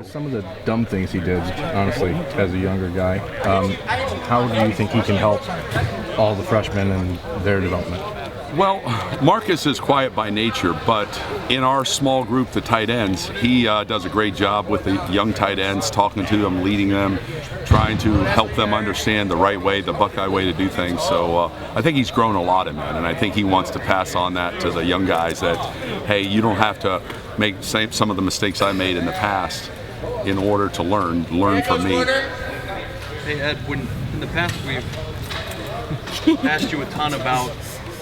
Some of the dumb things he did, honestly, as a younger guy, how do you think he can help all the freshmen and their development? Well, Marcus is quiet by nature, but in our small group, the tight ends, he does a great job with the young tight ends, talking to them, leading them, trying to help them understand the right way, the Buckeye way to do things. So I think he's grown a lot in that, and I think he wants to pass on that to the young guys that, hey, you don't have to make some of the mistakes I made in the past in order to learn from me. Hey Ed, when in the past we've asked you a ton about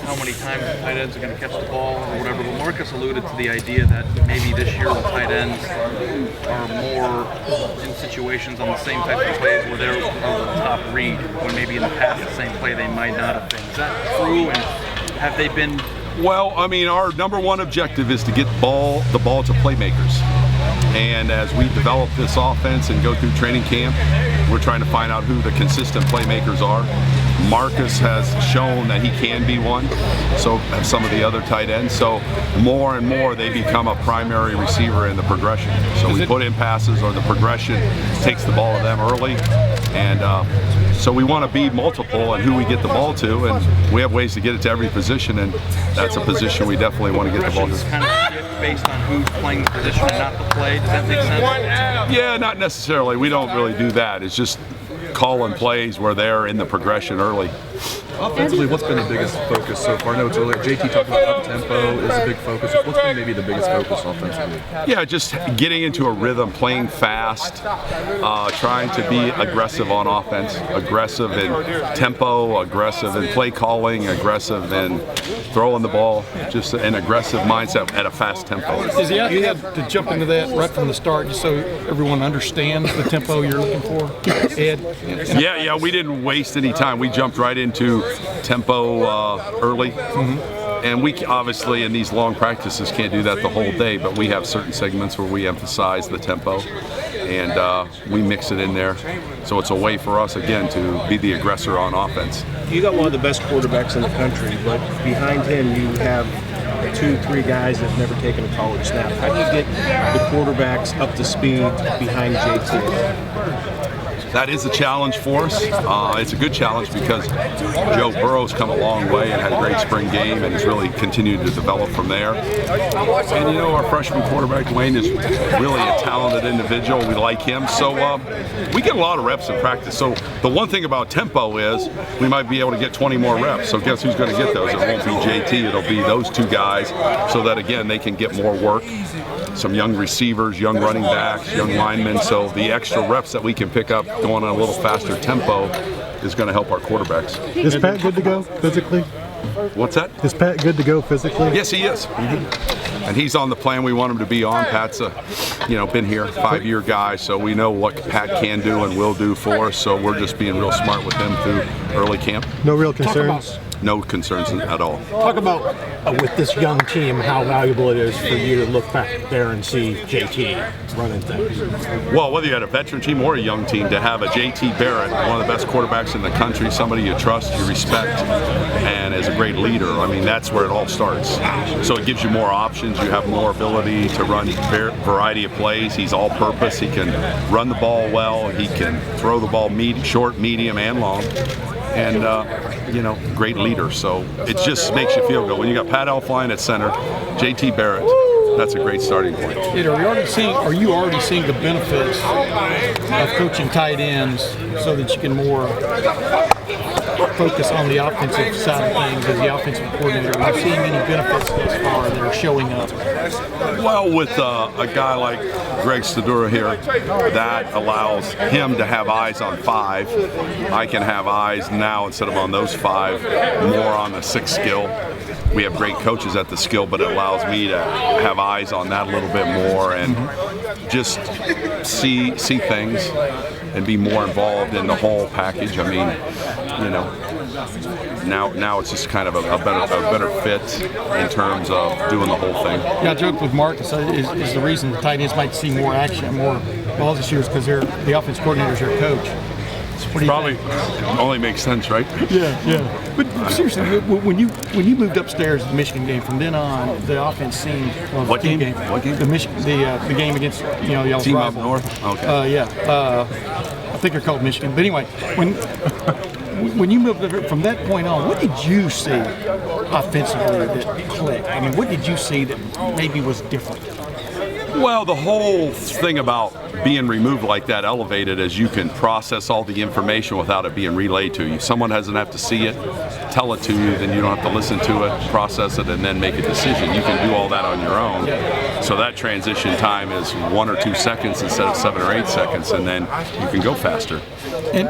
how many times the tight ends are going to catch the ball or whatever, but Marcus alluded to the idea that maybe this year the tight ends are more in situations on the same type of plays where they're on the top read, when maybe in the past the same play they might not have been. Is that true, and have they been? Well, I mean, our number one objective is to get the ball to playmakers. And as we develop this offense and go through training camp, we're trying to find out who the consistent playmakers are. Marcus has shown that he can be one, so have some of the other tight ends. So more and more they become a primary receiver in the progression. So we put in passes, or the progression takes the ball to them early. And so we want to be multiple in who we get the ball to, and we have ways to get it to every position, and that's a position we definitely want to get the ball to. Kind of based on who's playing the position and not the play. Does that make sense? Yeah, not necessarily. We don't really do that. It's just calling plays where they're in the progression early. Offensively, what's been the biggest focus so far? I know it's early. JT talked about up-tempo is a big focus. What's been maybe the biggest focus offensively? Yeah, just getting into a rhythm, playing fast, trying to be aggressive on offense, aggressive in tempo, aggressive in play calling, aggressive in throwing the ball, just an aggressive mindset at a fast tempo. Is he had to jump into that right from the start just so everyone understands the tempo you're looking for, Ed? Yeah, we didn't waste any time. We jumped right into tempo early. And we obviously in these long practices can't do that the whole day, but we have certain segments where we emphasize the tempo, and we mix it in there. So it's a way for us, again, to be the aggressor on offense. You got one of the best quarterbacks in the country, but behind him you have 2-3 guys that have never taken a college snap. How do you get the quarterbacks up to speed behind JT? That is a challenge for us. It's a good challenge because Joe Burrow's come a long way and had a great spring game and has really continued to develop from there. And you know, our freshman quarterback, Dwayne, is really a talented individual. We like him. So we get a lot of reps in practice. So the one thing about tempo is we might be able to get 20 more reps. So guess who's going to get those? It won't be JT. It'll be those two guys, so that, again, they can get more work. Some young receivers, young running backs, young linemen. So the extra reps that we can pick up going on a little faster tempo is going to help our quarterbacks. Is Pat good to go physically? What's that? Is Pat good to go physically? Yes, he is. And he's on the plan we want him to be on. Pat's been here, 5-year guy, so we know what Pat can do and will do for us. So we're just being real smart with him through early camp. No real concerns? No concerns at all. Talk about, with this young team, how valuable it is for you to look back there and see JT running things. Well, whether you had a veteran team or a young team, to have a JT Barrett, one of the best quarterbacks in the country, somebody you trust, you respect, and is a great leader, I mean, that's where it all starts. So it gives you more options. You have more ability to run a variety of plays. He's all-purpose. He can run the ball well. He can throw the ball short, medium, and long. And, great leader. So it just makes you feel good. When you got Pat Elflein at center, JT Barrett, that's a great starting point. Are you already seeing the benefits of coaching tight ends so that you can more focus on the offensive side of things as the offensive coordinator? Are you seeing any benefits thus far that are showing up? Well, with a guy like Greg Stadura here, that allows him to have eyes on 5. I can have eyes now, instead of on those 5, more on the 6 skill. We have great coaches at the skill, but it allows me to have eyes on that a little bit more and just see things and be more involved in the whole package. I mean, now it's just kind of a better fit in terms of doing the whole thing. Yeah, I joked with Marcus is the reason the tight ends might see more action, more balls this year is because the offense coordinator is your coach. Probably only makes sense, right? Yeah. But seriously, when you moved upstairs to the Michigan game, from then on, the offense seemed What game? What game? The game against y'all's Team rival. up north. Okay. I think they're called Michigan. But anyway, when you moved over, from that point on, what did you see offensively that clicked? I mean, what did you see that maybe was different? Well, the whole thing about being removed like that elevated is you can process all the information without it being relayed to you. Someone doesn't have to see it, tell it to you, then you don't have to listen to it, process it, and then make a decision. You can do all that on your own. So that transition time is 1 or 2 seconds instead of 7 or 8 seconds, and then you can go faster.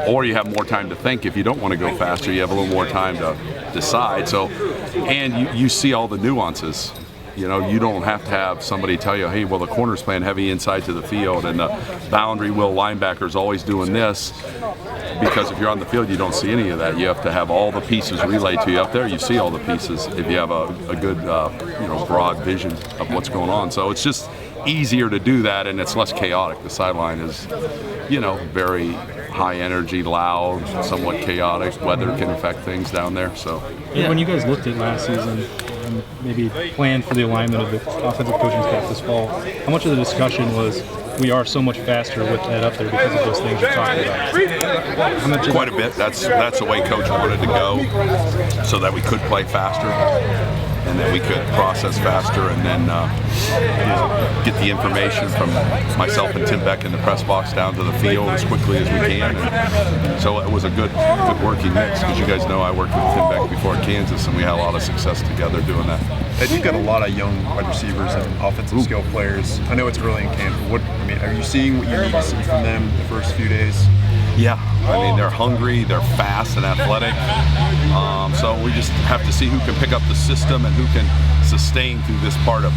Or you have more time to think. If you don't want to go faster, you have a little more time to decide. So, and you see all the nuances. You know, you don't have to have somebody tell you, hey, well, the corner's playing heavy inside to the field and the boundary will linebacker's always doing this. Because if you're on the field, you don't see any of that. You have to have all the pieces relayed to you. Up there, you see all the pieces if you have a good, broad vision of what's going on. So it's just easier to do that, and it's less chaotic. The sideline is, very high energy, loud, somewhat chaotic. Weather can affect things down there. So when you guys looked at last season and maybe planned for the alignment of the offensive coaching staff this fall, how much of the discussion was we are so much faster with Ed up there because of those things you're talking about? How much quite a bit. That's the way Coach wanted to go, so that we could play faster and that we could process faster and then get the information from myself and Tim Beck in the press box down to the field as quickly as we can. And so it was a good working mix, because you guys know I worked with Tim Beck before at Kansas, and we had a lot of success together doing that. Ed, you've got a lot of young wide receivers and offensive skill players. I know it's early in camp, but are you seeing what you need to see from them the first few days? Yeah, I mean, they're hungry, they're fast and athletic. So we just have to see who can pick up the system and who can sustain through this part of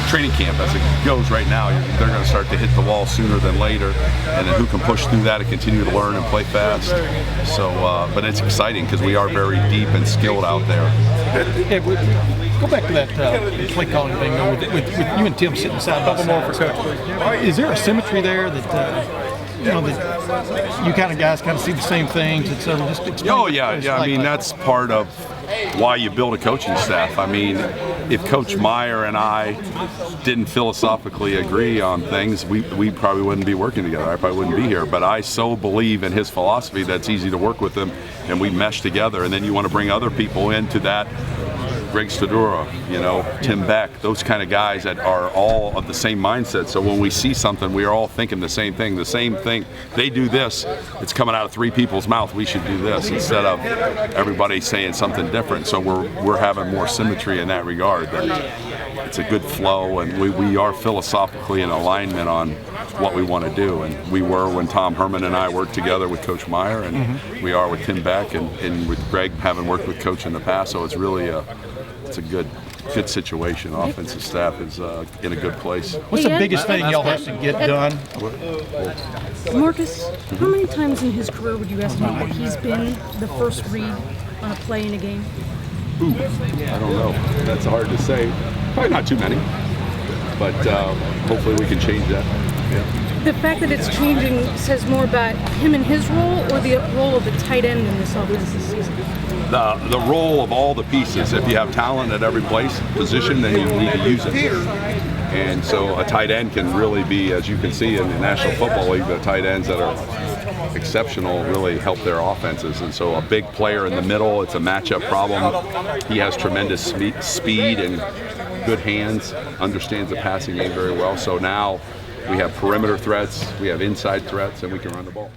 training camp as it goes right now. They're going to start to hit the wall sooner than later, and then who can push through that and continue to learn and play fast. So, but it's exciting because we are very deep and skilled out there. Yeah, go back to that play calling thing though, with you and Tim sitting side by side. Is there a symmetry there that that you kind of guys kind of see the same things? Just oh yeah. I mean, that's part of why you build a coaching staff. I mean, if Coach Meyer and I didn't philosophically agree on things, we probably wouldn't be working together. I probably wouldn't be here. But I so believe in his philosophy that it's easy to work with him, and we mesh together. And then you want to bring other people into that. Greg Stadura, Tim Beck, those kind of guys that are all of the same mindset. So when we see something, we are all thinking the same thing. The same thing. They do this, it's coming out of 3 people's mouth. We should do this instead of everybody saying something different. So we're having more symmetry in that regard. It's a good flow, and we are philosophically in alignment on what we want to do. And we were when Tom Herman and I worked together with Coach Meyer, and we are with Tim Beck and with Greg, having worked with Coach in the past. So it's really it's a good situation. Offensive staff is in a good place. What's the biggest thing y'all have to get done? Marcus, how many times in his career would you estimate that he's been the first read on a play in a game? Ooh, I don't know. That's hard to say. Probably not too many, but hopefully we can change that. Yeah. The fact that it's changing says more about him and his role, or the role of the tight end in this offense this season? The role of all the pieces. If you have talent at every position, then you need to use it. And so a tight end can really be, as you can see in the National Football League, the tight ends that are exceptional really help their offenses. And so a big player in the middle, it's a matchup problem. He has tremendous speed and good hands, understands the passing game very well. So now we have perimeter threats, we have inside threats, and we can run the ball.